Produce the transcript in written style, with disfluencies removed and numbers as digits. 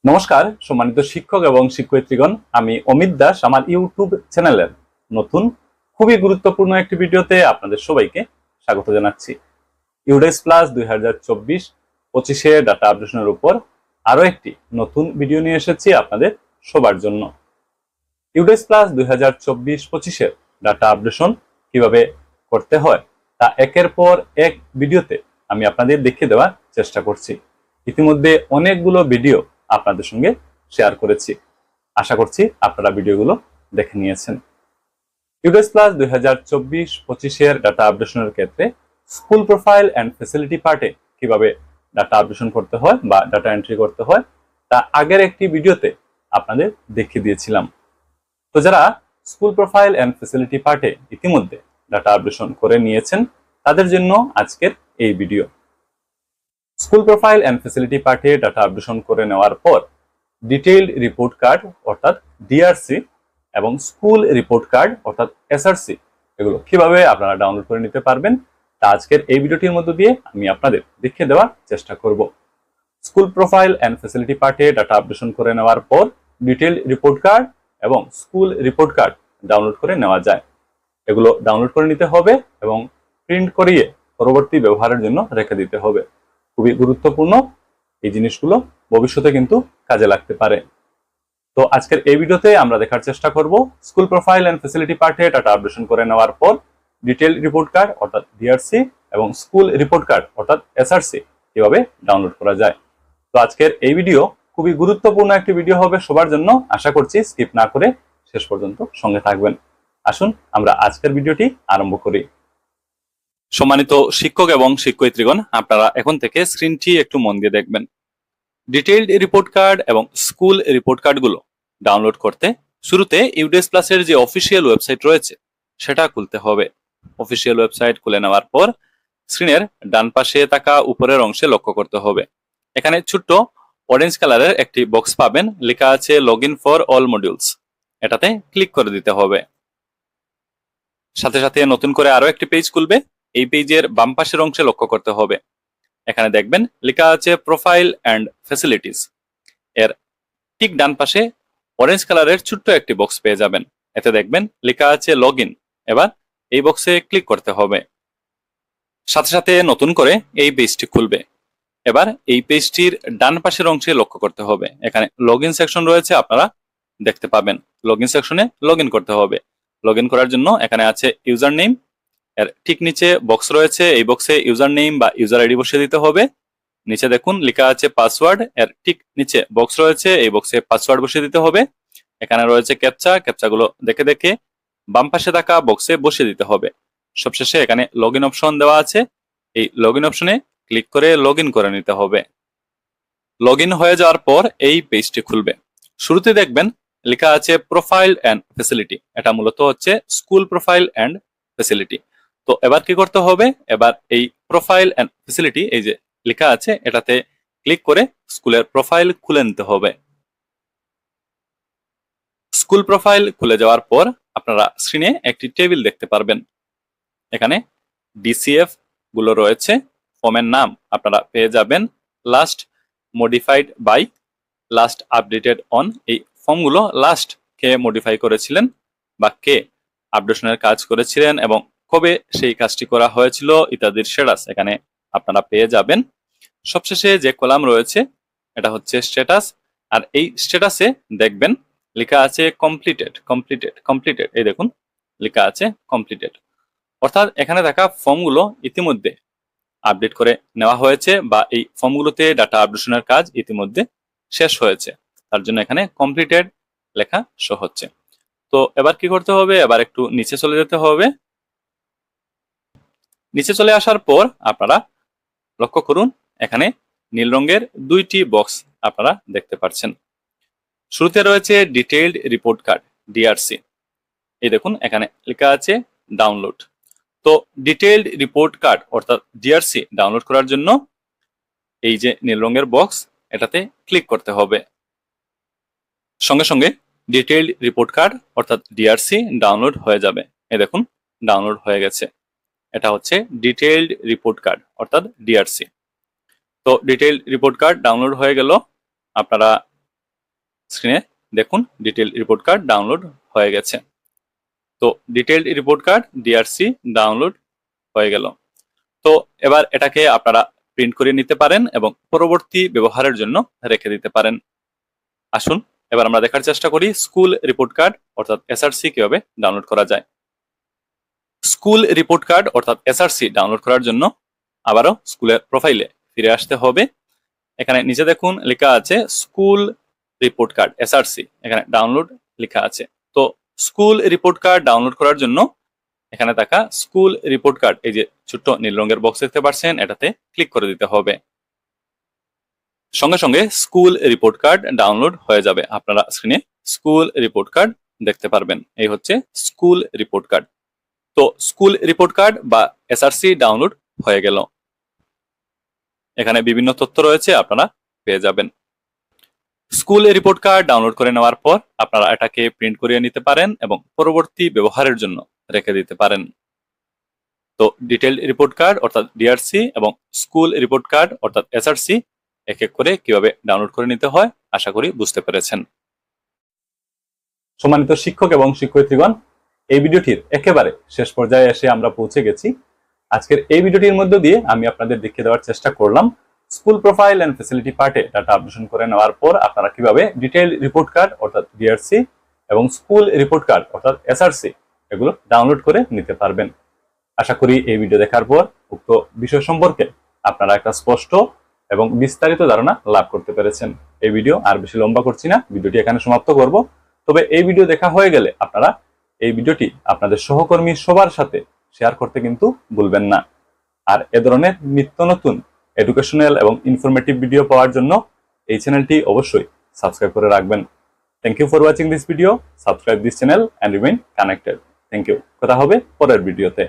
নমস্কার সম্মানিত শিক্ষক এবং শিক্ষয়িত্রীগণ, আমি অমিত দাস আমার ইউটিউব চ্যানেলের নতুন খুবই গুরুত্বপূর্ণ একটি ভিডিওতে আপনাদের সবাইকে স্বাগত জানাচ্ছি। ইউডেস প্লাস 2024-25 ডাটা আপডেশনের উপর আরো একটি নতুন ভিডিও নিয়ে এসেছি আপনাদের সবার জন্য। ইউডেস প্লাস 2024-25 ডাটা আপডেশন কিভাবে করতে হয় তা একের পর এক ভিডিওতে আমি আপনাদের দেখিয়ে দেওয়ার চেষ্টা করছি। ইতিমধ্যে অনেকগুলো ভিডিও আপনাদের সঙ্গে শেয়ার করেছি, আশা করছি আপনারা ভিডিওগুলো দেখে নিয়েছেন। ইউডেস প্লাস 2024-25 ডাটা আপডেশনের ক্ষেত্রে স্কুল প্রোফাইল এন্ড ফ্যাসিলিটি পার্টে কিভাবে ডাটা আপডেশন করতে হয় বা ডাটা এন্ট্রি করতে হয় তা আগের একটি ভিডিওতে আপনাদের দেখিয়ে দিয়েছিলাম। তো যারা স্কুল প্রোফাইল এন্ড ফ্যাসিলিটি পার্টে ইতিমধ্যে ডাটা আপডেশন করে নিয়েছেন তাদের জন্য আজকের এই video. School profile and facility পার্টে ডাটা আপডেশন করে নেওয়ার পর ডিটেইলড রিপোর্ট কার্ড অর্থাৎ ডিআরসি এবং স্কুল রিপোর্ট কার্ড অর্থাৎ এসআরসি এগুলো কিভাবে আপনারা ডাউনলোড করে নিতে পারবেন তা আজকের এই ভিডিওটির মধ্য দিয়ে আমি আপনাদের দেখিয়ে দেওয়ার চেষ্টা করব। স্কুল প্রোফাইল এন্ড ফ্যাসিলিটি পার্টে ডাটা আপডেশন করে নেওয়ার পর ডিটেইলড রিপোর্ট কার্ড এবং স্কুল রিপোর্ট কার্ড ডাউনলোড করে নেওয়া যায়। এগুলো ডাউনলোড করে নিতে হবে এবং প্রিন্ট করিয়ে পরবর্তী ব্যবহারের জন্য রেখে দিতে হবে। খুবই গুরুত্বপূর্ণ এই জিনিসগুলো, ভবিষ্যতে কিন্তু কাজে লাগতে পারে। তো আজকের এই ভিডিওতে আমরা দেখার চেষ্টা করব স্কুল প্রোফাইল এন্ড ফ্যাসিলিটি পার্টে ডাটা আপডেশন করে নেওয়ার পর ডিটেইল রিপোর্ট কার্ড অর্থাৎ ডিআরসি এবং স্কুল রিপোর্ট কার্ড অর্থাৎ এসআরসি কিভাবে ডাউনলোড করা যায়। তো আজকের এই ভিডিও খুবই গুরুত্বপূর্ণ একটি ভিডিও হবে সবার জন্য, আশা করছি স্কিপ না করে শেষ পর্যন্ত সঙ্গে থাকবেন। আসুন আমরা আজকের ভিডিওটি আরম্ভ করি। সম্মানিত শিক্ষক এবং শিক্ষয়িত্রীগণ, আপনারা এখন থেকে স্ক্রিনটি একটু মন দিয়ে দেখবেন। ডিটেইলড রিপোর্ট কার্ড এবং স্কুল রিপোর্ট কার্ডগুলো ডাউনলোড করতে শুরুতে ইউডেস প্লাসের যে অফিসিয়াল ওয়েবসাইট রয়েছে সেটা খুলতে হবে। অফিসিয়াল ওয়েবসাইট খুলে নেওয়ার পর স্ক্রিনের ডান পাশে থাকা উপরের অংশে লক্ষ্য করতে হবে। এখানে ছোট্ট অরেঞ্জ কালারের একটি বক্স পাবেন, লেখা আছে log in for all modules. এটাতে ক্লিক করে দিতে হবে। সাথে সাথে নতুন করে আরো একটি পেজ খুলবে। এই পেজের বাম পাশের অংশে লক্ষ্য করতে হবে, এখানে দেখবেন লেখা আছে প্রোফাইল অ্যান্ড ফ্যাসিলিটিস। এর ঠিক ডান পাশে অরেঞ্জ কালারের ছোট্ট একটি বক্স পেয়ে যাবেন, এতে দেখবেন লেখা আছে লগ ইন। এবার এই বক্সে ক্লিক করতে হবে। সাথে সাথে নতুন করে এই পেজটি খুলবে। এবার এই পেজটির ডান পাশের অংশে লক্ষ্য করতে হবে, এখানে লগ ইন সেকশন রয়েছে, আপনারা দেখতে পাবেন। লগ ইন সেকশনে লগ ইন করতে হবে। লগ ইন করার জন্য এখানে আছে ইউজার নেম, এর ঠিক নিচে বক্স রয়েছে, এই বক্সে ইউজার নেম বা ইউজার আইডি বসিয়ে দিতে হবে। নিচে দেখুন লেখা আছে পাসওয়ার্ড, এর ঠিক নিচে বক্স রয়েছে, এই বক্সে পাসওয়ার্ড বসিয়ে দিতে হবে। এখানে রয়েছে ক্যাপচা, ক্যাপচাগুলো দেখে দেখে বাম পাশে থাকা বক্সে বসিয়ে দিতে হবে। সবশেষে এখানে লগ ইন অপশন দেওয়া আছে, এই লগ ইন অপশনে ক্লিক করে লগ ইন করে নিতে হবে। লগ ইন হয়ে যাওয়ার পর এই পেজটি খুলবে। শুরুতে দেখবেন লেখা আছে প্রোফাইল অ্যান্ড ফ্যাসিলিটি, এটা মূলত হচ্ছে স্কুল প্রোফাইল অ্যান্ড ফ্যাসিলিটি। তো এবার কি করতে হবে, এবার এই প্রোফাইল অ্যান্ড ফ্যাসিলিটি এই যে লেখা আছে এটাতে ক্লিক করে স্কুলের প্রোফাইল খুলে নিতে হবে। স্কুল প্রোফাইল খুলে যাওয়ার পর আপনারা স্ক্রিনে একটি টেবিল দেখতে পারবেন, এখানে ডিসিএফ গুলো রয়েছে। ফর্মের নাম আপনারা পেয়ে যাবেন last modified by, last updated on. এই ফর্মগুলো লাস্ট কে মডিফাই করেছিলেন বা কে আপডেশনের কাজ করেছিলেন এবং কবে সেই কাজটি করা হয়েছিল ইত্যাদির স্ট্যাটাস এখানে আপনারা পেয়ে যাবেন। সবশেষে যে কলাম রয়েছে এটা হচ্ছে স্ট্যাটাস, আর এই স্ট্যাটাসে দেখবেন লেখা আছে কমপ্লিটেড কমপ্লিটেড কমপ্লিটেড, এই দেখুন লেখা আছে কমপ্লিটেড। অর্থাৎ এখানে থাকা ফর্মগুলো ইতিমধ্যে আপডেট করে নেওয়া হয়েছে বা এই ফর্মগুলোতে ডাটা আপডেশনের কাজ ইতিমধ্যে শেষ হয়েছে, তার জন্য এখানে কমপ্লিটেড লেখা শো হচ্ছে। তো এবার কি করতে হবে, এবার একটু নিচে চলে যেতে হবে। নিচে চলে আসার পর আপনারা লক্ষ্য করুন এখানে নীল রঙের দুইটি বক্স আপনারা দেখতে পাচ্ছেন। শুরুতে রয়েছে ডিটেইলড রিপোর্ট কার্ড ডিআরসি, এই দেখুন এখানে লেখা আছে ডাউনলোড। তো ডিটেইলড রিপোর্ট কার্ড অর্থাৎ ডিআরসি ডাউনলোড করার জন্য এই যে নীল রঙের বক্স এটাতে ক্লিক করতে হবে। সঙ্গে সঙ্গে ডিটেইলড রিপোর্ট কার্ড অর্থাৎ ডিআরসি ডাউনলোড হয়ে যাবে। এই দেখুন ডাউনলোড হয়ে গেছে, এটা হচ্ছে ডিটেইলড রিপোর্ট কার্ড অর্থাৎ ডিআরসি। তো ডিটেইলড রিপোর্ট কার্ড ডাউনলোড হয়ে গেল। আপনারা স্ক্রিনে দেখুন ডিটেইলড রিপোর্ট কার্ড ডাউনলোড হয়ে গেছে। তো detailed report card DRC download হয়ে গেল। তো এবার এটাকে আপনারা প্রিন্ট করে নিতে পারেন এবং পরবর্তী ব্যবহারের জন্য রেখে দিতে পারেন। আসুন এবার আমরা দেখার চেষ্টা করি স্কুল রিপোর্ট কার্ড অর্থাৎ এসআরসি কিভাবে ডাউনলোড করা যায়। স্কুল রিপোর্ট কার্ড অর্থাৎ এসআরসি ডাউনলোড করার জন্য আবারও স্কুলের প্রোফাইলে ফিরে আসতে হবে। এখানে নিচে দেখুন লেখা আছে স্কুল রিপোর্ট কার্ড এসআরসি, এখানে ডাউনলোড লেখা আছে। তো স্কুল রিপোর্ট কার্ড ডাউনলোড করার জন্য এখানে থাকা স্কুল রিপোর্ট কার্ড, এই যে ছোট্ট নীল রঙের বক্স দেখতে পাচ্ছেন, এটাতে ক্লিক করে দিতে হবে। সঙ্গে সঙ্গে স্কুল রিপোর্ট কার্ড ডাউনলোড হয়ে যাবে। আপনারা স্ক্রিনে স্কুল রিপোর্ট কার্ড দেখতে পারবেন। এই হচ্ছে স্কুল রিপোর্ট কার্ড। তো স্কুল রিপোর্ট কার্ড বা এসআরসি ডাউনলোড হয়ে গেল। এখানে বিভিন্ন তথ্য রয়েছে, আপনারা পেয়ে যাবেন। স্কুল রিপোর্ট কার্ড ডাউনলোড করে নেওয়ার পর আপনারা এটাকে প্রিন্ট করিয়ে নিতে পারেন এবং পরবর্তী ব্যবহারের জন্য রেখে দিতে পারেন। তো ডিটেইলড রিপোর্ট কার্ড অর্থাৎ ডিআরসি এবং স্কুল রিপোর্ট কার্ড অর্থাৎ এসআরসি এক এক করে কিভাবে ডাউনলোড করে নিতে হয় আশা করি বুঝতে পেরেছেন। সম্মানিত শিক্ষক এবং শিক্ষয়িত্রীগণ, এই ভিডিওটির একেবারে শেষ পর্যায়ে এসে আমরা পৌঁছে গেছি। আজকের এই ভিডিওটির মধ্য দিয়ে আমি আপনাদের দেখিয়ে দেওয়ার চেষ্টা করলাম স্কুল প্রোফাইল এন্ড ফ্যাসিলিটি পার্টে ডাটা আপডেশন করে নেওয়ার পর আপনারা কিভাবে ডিটেইলড রিপোর্ট কার্ড অর্থাৎ ডিআরসি এবং স্কুল রিপোর্ট কার্ড অর্থাৎ এসআরসি এগুলো ডাউনলোড করে নিতে পারবেন। আশা করি এই ভিডিও দেখার পর উক্ত বিষয় সম্পর্কে আপনারা একটা স্পষ্ট এবং বিস্তারিত ধারণা লাভ করতে পেরেছেন। এই ভিডিও আর বেশি লম্বা করছি না, ভিডিওটি এখানে সমাপ্ত করব। তবে এই ভিডিও দেখা হয়ে গেলে আপনারা এই ভিডিওটি আপনাদের সহকর্মী সবার সাথে শেয়ার করতে কিন্তু ভুলবেন না। আর এ ধরনের নিত্য নতুন এডুকেশনাল এবং ইনফরমেটিভ ভিডিও পাওয়ার জন্য এই চ্যানেলটি অবশ্যই সাবস্ক্রাইব করে রাখবেন। Thank you for watching this video. Subscribe this channel and remain connected. Thank you. কথা হবে পরের ভিডিওতে।